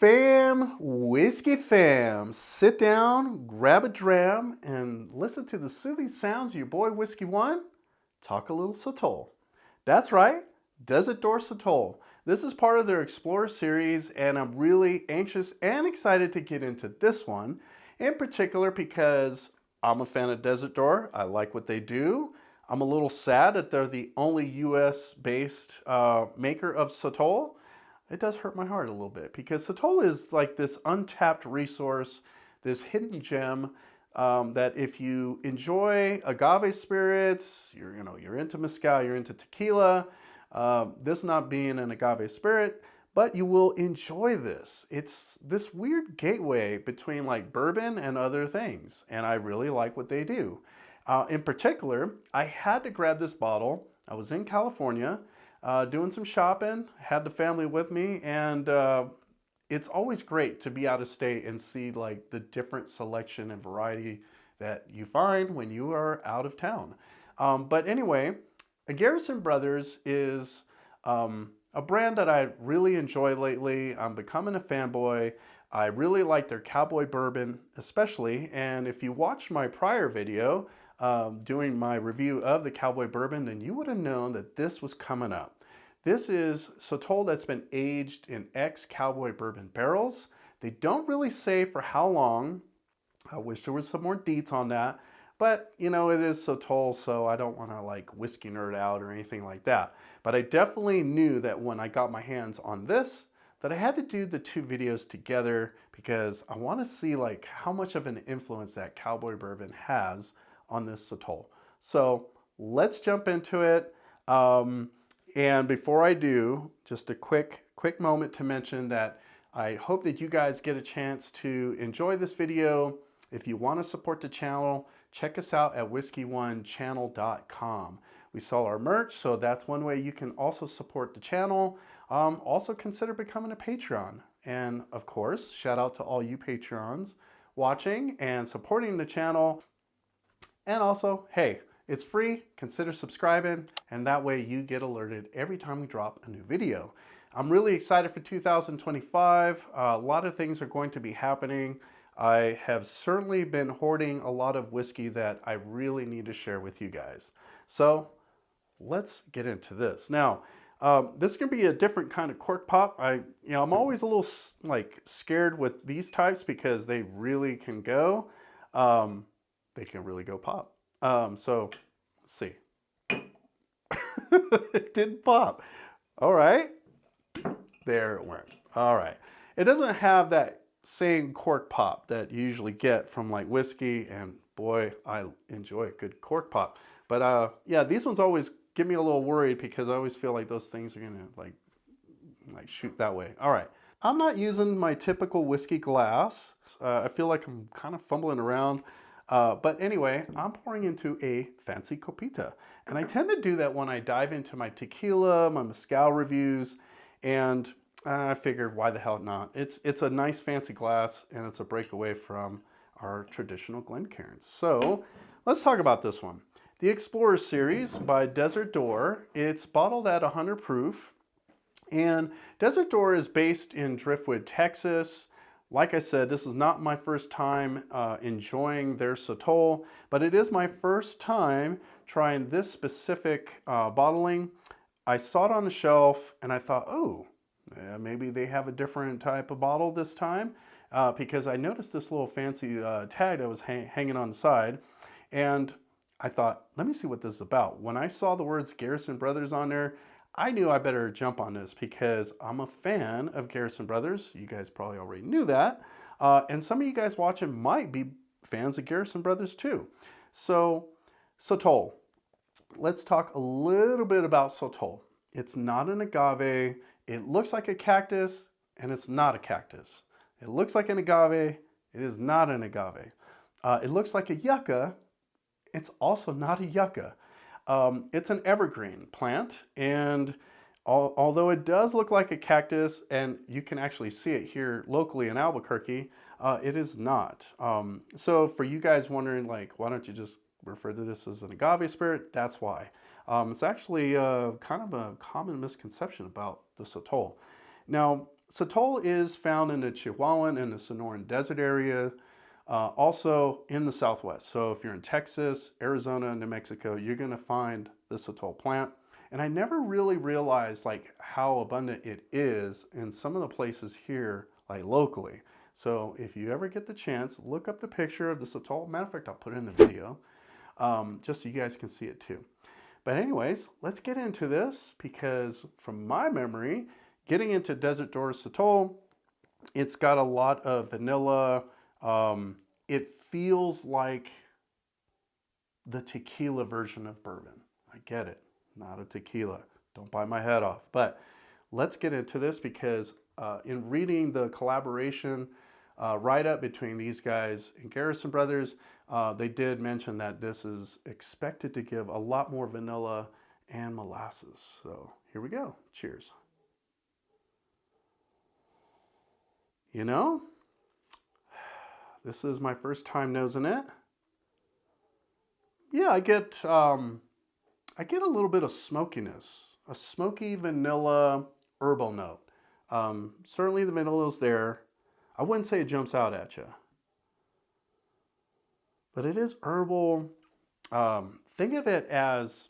fam, whiskey fam. Sit down, grab a dram, and listen to the soothing sounds of your boy Whiskey One talk a little Sotol. That's right, Desert Door Sotol. This is part of their Explorer series, and I'm really anxious and excited to get into this one, in particular because I'm a fan of Desert Door. I like what they do. I'm a little sad that they're the only US-based maker of Sotol. It does hurt my heart a little bit because Sotol is like this untapped resource, this hidden gem that if you enjoy agave spirits, you're into mezcal, you're into tequila, this not being an agave spirit, but you will enjoy this. It's this weird gateway between like bourbon and other things, and I really like what they do. In particular, I had to grab this bottle. I was in California doing some shopping, had the family with me, and it's always great to be out of state and see like the different selection and variety that you find when you are out of town. But anyway, Garrison Brothers is a brand that I really enjoy lately. I'm becoming a fanboy. I really like their Cowboy Bourbon especially, and if you watched my prior video doing my review of the Cowboy Bourbon, then you would have known that this was coming up. This is Sotol that's been aged in ex-Cowboy Bourbon barrels. They don't really say for how long. I wish there was some more deets on that, but you know, it is Sotol, so I don't want to like whiskey nerd out or anything like that. But I definitely knew that when I got my hands on this, that I had to do the two videos together because I want to see like how much of an influence that Cowboy Bourbon has on this Sotol. So let's jump into it. And before I do, just a quick moment to mention that I hope that you guys get a chance to enjoy this video. If you want to support the channel, check us out at whiskeyonechannel.com. We sell our merch, so that's one way you can also support the channel. Also consider becoming a Patreon. And of course, shout out to all you Patreons watching and supporting the channel. And also, hey, it's free, consider subscribing, and that way you get alerted every time we drop a new video. I'm really excited for 2025. A lot of things are going to be happening. I have certainly been hoarding a lot of whiskey that I really need to share with you guys. So let's get into this. Now, this is gonna be a different kind of cork pop. I'm always a little like scared with these types because they really can go. They can really go pop. So let's see. It didn't pop. All right. There it went. All right. It doesn't have that same cork pop that you usually get from like whiskey, and boy, I enjoy a good cork pop. But yeah, these ones always get me a little worried because I always feel like those things are gonna like shoot that way. All right. I'm not using my typical whiskey glass. I feel like I'm kind of fumbling around. But anyway, I'm pouring into a fancy copita. And I tend to do that when I dive into my tequila, my mezcal reviews, and I figured why the hell not? It's a nice fancy glass, and it's a breakaway from our traditional Glencairns. So let's talk about this one. The Explorer series by Desert Door. It's bottled at 100 proof. And Desert Door is based in Driftwood, Texas. Like I said, this is not my first time enjoying their Sotol, but it is my first time trying this specific bottling. I saw it on the shelf and I thought, oh, yeah, maybe they have a different type of bottle this time because I noticed this little fancy tag that was hanging on the side, and I thought, let me see what this is about. When I saw the words Garrison Brothers on there, I knew I better jump on this because I'm a fan of Garrison Brothers. You guys probably already knew that. And some of you guys watching might be fans of Garrison Brothers too. So, Sotol. Let's talk a little bit about Sotol. It's not an agave. It looks like a cactus, and it's not a cactus. It looks like an agave. It is not an agave. It looks like a yucca. It's also not a yucca. It's an evergreen plant, and although it does look like a cactus, and you can actually see it here locally in Albuquerque, it is not. So for you guys wondering, like, why don't you just refer to this as an agave spirit? That's why. It's actually kind of a common misconception about the Sotol. Now, Sotol is found in the Chihuahuan and the Sonoran Desert area, also in the Southwest. So if you're in Texas, Arizona, New Mexico, you're going to find the Sotol plant. And I never really realized like how abundant it is in some of the places here, like locally. So if you ever get the chance, look up the picture of the Sotol. Matter of fact, I'll put it in the video, just so you guys can see it too. But anyways, let's get into this, because from my memory, getting into Desert Doors Sotol, it's got a lot of vanilla. It feels like the tequila version of bourbon. I get it, not a tequila. Don't bite my head off. But let's get into this, because in reading the collaboration write-up between these guys and Garrison Brothers, they did mention that this is expected to give a lot more vanilla and molasses. So here we go. Cheers. You know, this is my first time nosing it. Yeah, I get a little bit of smokiness, a smoky vanilla herbal note. Certainly the vanilla's there. I wouldn't say it jumps out at you, but it is herbal. Think of it as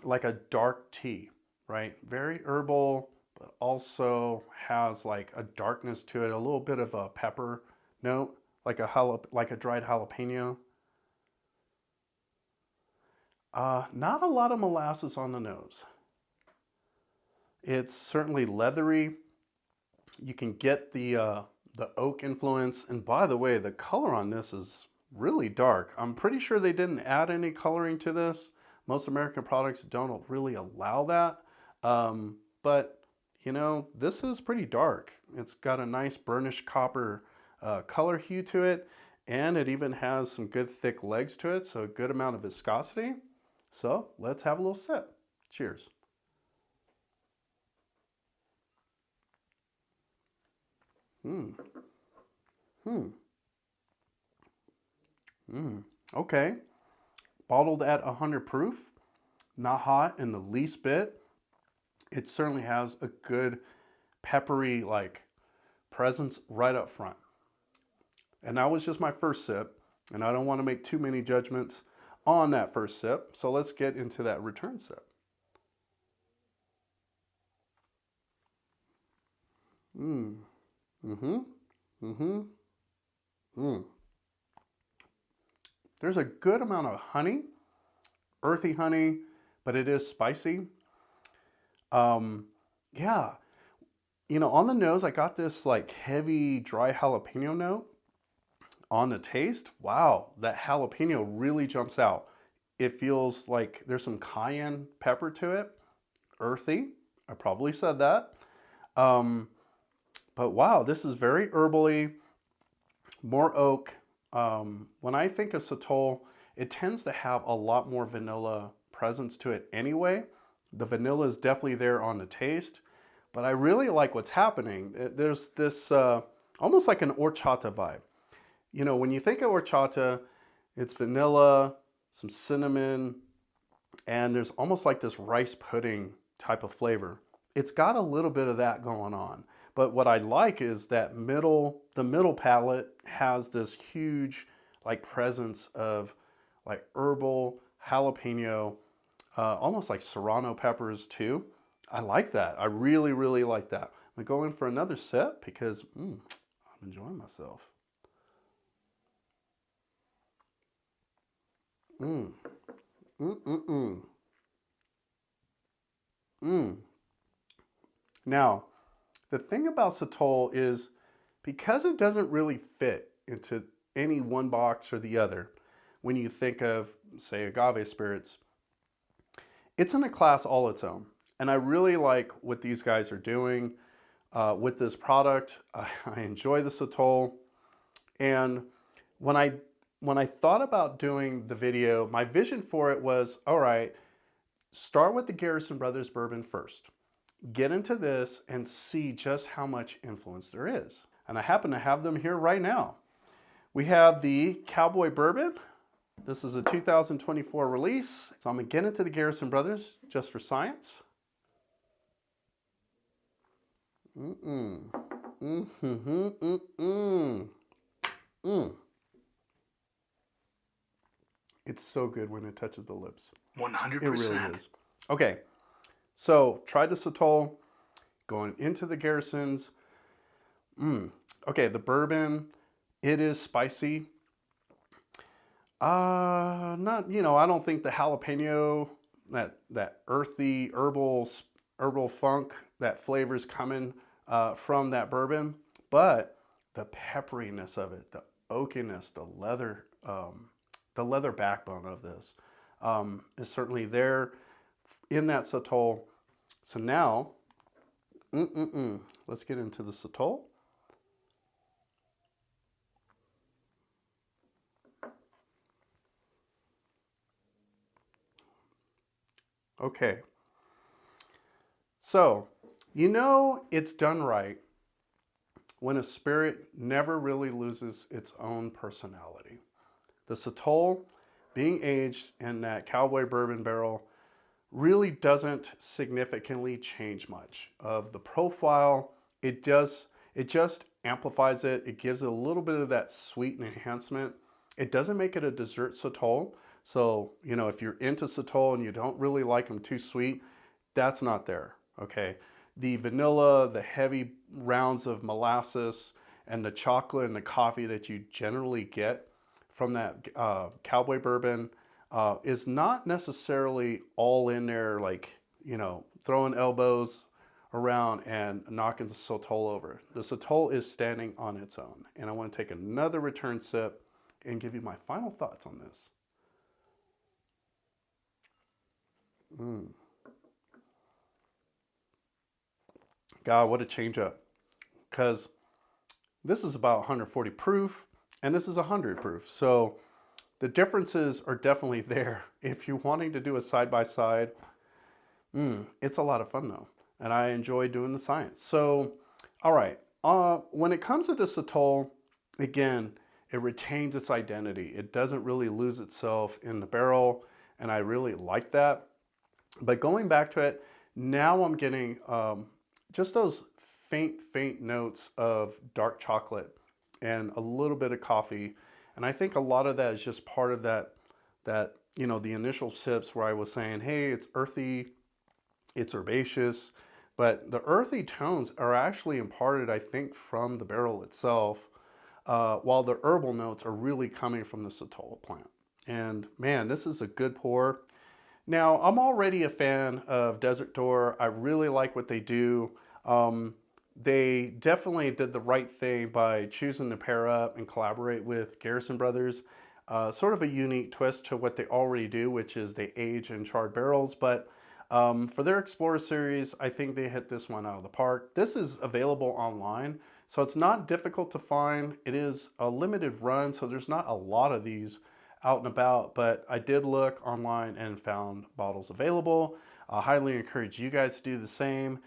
like a dark tea, right? Very herbal, but also has like a darkness to it, a little bit of a pepper note, like a dried jalapeno. Not a lot of molasses on the nose. It's certainly leathery. You can get the oak influence. And by the way, the color on this is really dark. I'm pretty sure they didn't add any coloring to this. Most American products don't really allow that. But, you know, this is pretty dark. It's got a nice burnished copper color hue to it. And it even has some good thick legs to it, so a good amount of viscosity. So let's have a little sip. Cheers. Okay. Bottled at 100 proof. Not hot in the least bit. It certainly has a good peppery like presence right up front. And that was just my first sip, and I don't want to make too many judgments on that first sip. So let's get into that return sip. There's a good amount of honey, earthy honey, but it is spicy. Yeah, you know, on the nose, I got this like heavy, dry jalapeno note. On the taste, wow, that jalapeno really jumps out. It feels like there's some cayenne pepper to it, earthy. I probably said that. But wow, this is very herbally, more oak. When I think of Sotol, it tends to have a lot more vanilla presence to it anyway. The vanilla is definitely there on the taste, but I really like what's happening. There's this almost like an horchata vibe. You know, when you think of horchata, it's vanilla, some cinnamon, and there's almost like this rice pudding type of flavor. It's got a little bit of that going on. But what I like is that the middle palate has this huge like presence of like herbal, jalapeno, almost like serrano peppers too. I like that. I really, really like that. I'm going for another sip because I'm enjoying myself. Now, the thing about Sotol is because it doesn't really fit into any one box or the other, when you think of, say, agave spirits, it's in a class all its own. And I really like what these guys are doing with this product. I enjoy the Sotol. And when I thought about doing the video, my vision for it was, all right, start with the Garrison Brothers Bourbon first. Get into this and see just how much influence there is. And I happen to have them here right now. We have the Cowboy Bourbon. This is a 2024 release. So I'm gonna get into the Garrison Brothers just for science. Mm-mm. Mm-hmm. Mm-mm. Mm. It's so good when it touches the lips. 100%. It really is. Okay, so try the Sotol. Going into the Garrisons. Okay, the bourbon, it is spicy. Not, I don't think the jalapeno, that earthy herbal funk, that flavor's coming from that bourbon, but the pepperiness of it, the oakiness, the leather backbone of this is certainly there in that Sotol. So now, let's get into the Sotol. Okay, so it's done right when a spirit never really loses its own personality. The Sotol, being aged in that cowboy bourbon barrel, really doesn't significantly change much of the profile. It just amplifies it. It gives it a little bit of that sweet enhancement. It doesn't make it a dessert Sotol. So, if you're into Sotol and you don't really like them too sweet, that's not there, okay? The vanilla, the heavy rounds of molasses, and the chocolate and the coffee that you generally get from that cowboy bourbon is not necessarily all in there, like, throwing elbows around and knocking the Sotol over. The Sotol is standing on its own. And I want to take another return sip and give you my final thoughts on this. God, what a change up. Because this is about 140 proof and this is 100 proof. So the differences are definitely there. If you're wanting to do a side-by-side, it's a lot of fun though. And I enjoy doing the science. So, all right. When it comes to the Sotol, again, it retains its identity. It doesn't really lose itself in the barrel. And I really like that. But going back to it, now I'm getting just those faint notes of dark chocolate and a little bit of coffee. And I think a lot of that is just part of that the initial sips where I was saying, hey, it's earthy, it's herbaceous, but the earthy tones are actually imparted, I think, from the barrel itself, while the herbal notes are really coming from the Sotol plant. And man, this is a good pour. Now, I'm already a fan of Desert Door. I really like what they do. They definitely did the right thing by choosing to pair up and collaborate with Garrison Brothers. Sort of a unique twist to what they already do, which is they age in charred barrels. But for their Explorer series, I think they hit this one out of the park. This is available online, so it's not difficult to find. It is a limited run, so there's not a lot of these out and about, but I did look online and found bottles available. I highly encourage you guys to do the same.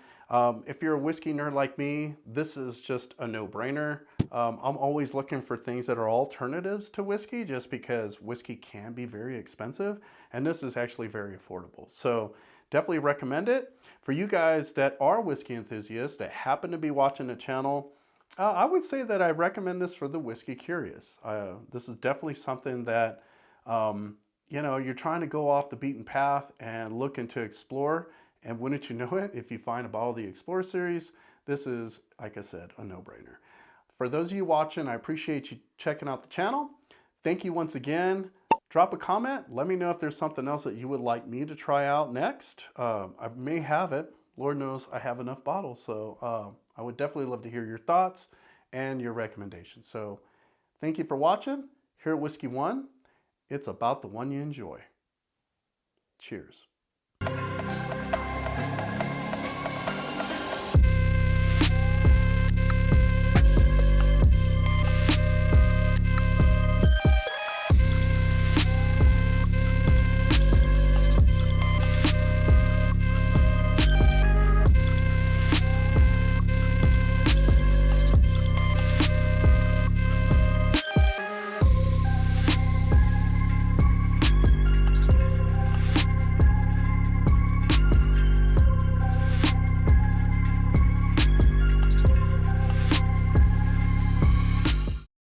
If you're a whiskey nerd like me, this is just a no-brainer. I'm always looking for things that are alternatives to whiskey just because whiskey can be very expensive, and this is actually very affordable. So definitely recommend it. For you guys that are whiskey enthusiasts that happen to be watching the channel, I would say that I recommend this for the whiskey curious. This is definitely something that, you're trying to go off the beaten path and looking to explore. And wouldn't you know it, if you find a bottle of the Explorer series, this is, like I said, a no-brainer. For those of you watching, I appreciate you checking out the channel. Thank you once again. Drop a comment. Let me know if there's something else that you would like me to try out next. I may have it. Lord knows I have enough bottles. So I would definitely love to hear your thoughts and your recommendations. So thank you for watching. Here at Whiskey One, it's about the one you enjoy. Cheers.